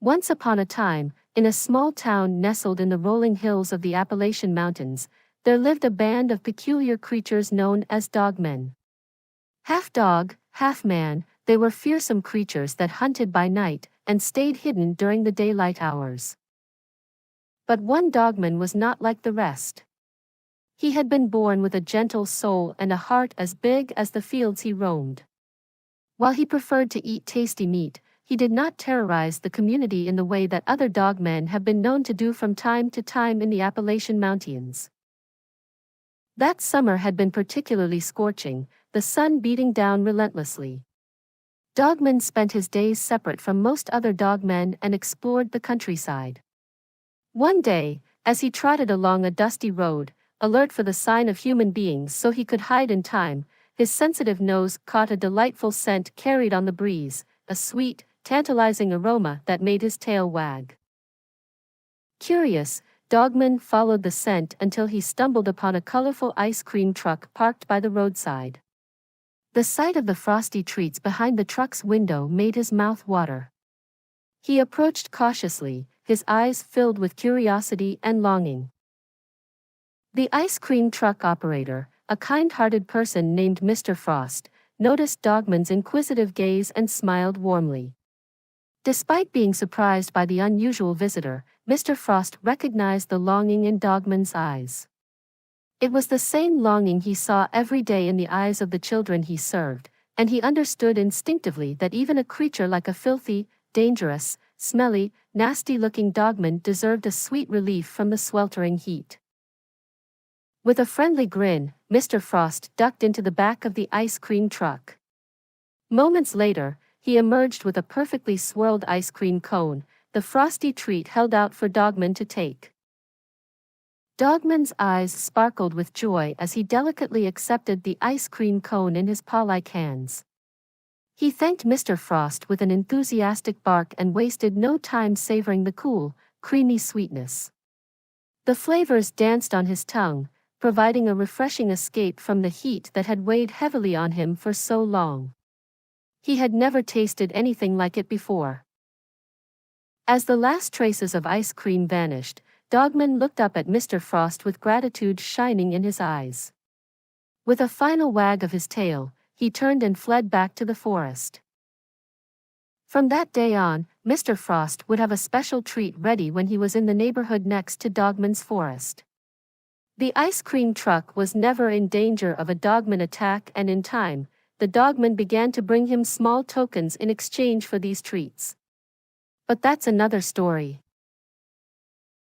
Once upon a time, in a small town nestled in the rolling hills of the Appalachian Mountains, there lived a band of peculiar creatures known as Dogmen. Half dog, half man, they were fearsome creatures that hunted by night and stayed hidden during the daylight hours. But one Dogman was not like the rest. He had been born with a gentle soul and a heart as big as the fields he roamed. While he preferred to eat tasty meat, he did not terrorize the community in the way that other dogmen have been known to do from time to time in the Appalachian Mountains. That summer had been particularly scorching, the sun beating down relentlessly. Dogman spent his days separate from most other dogmen and explored the countryside. One day, as he trotted along a dusty road, alert for the sign of human beings so he could hide in time, his sensitive nose caught a delightful scent carried on the breeze, a sweet, tantalizing aroma that made his tail wag. Curious, Dogman followed the scent until he stumbled upon a colorful ice cream truck parked by the roadside. The sight of the frosty treats behind the truck's window made his mouth water. He approached cautiously, his eyes filled with curiosity and longing. The ice cream truck operator, a kind-hearted person named Mr. Frost, noticed Dogman's inquisitive gaze and smiled warmly. Despite being surprised by the unusual visitor, Mr. Frost recognized the longing in Dogman's eyes. It was the same longing he saw every day in the eyes of the children he served, and he understood instinctively that even a creature like a filthy, dangerous, smelly, nasty-looking Dogman deserved a sweet relief from the sweltering heat. With a friendly grin, Mr. Frost ducked into the back of the ice cream truck. Moments later, he emerged with a perfectly swirled ice cream cone, the frosty treat held out for Dogman to take. Dogman's eyes sparkled with joy as he delicately accepted the ice cream cone in his paw-like hands. He thanked Mr. Frost with an enthusiastic bark and wasted no time savoring the cool, creamy sweetness. The flavors danced on his tongue, providing a refreshing escape from the heat that had weighed heavily on him for so long. He had never tasted anything like it before. As the last traces of ice cream vanished, Dogman looked up at Mr. Frost with gratitude shining in his eyes. With a final wag of his tail, he turned and fled back to the forest. From that day on, Mr. Frost would have a special treat ready when he was in the neighborhood next to Dogman's forest. The ice cream truck was never in danger of a Dogman attack, and in time, the Dogman began to bring him small tokens in exchange for these treats. But that's another story.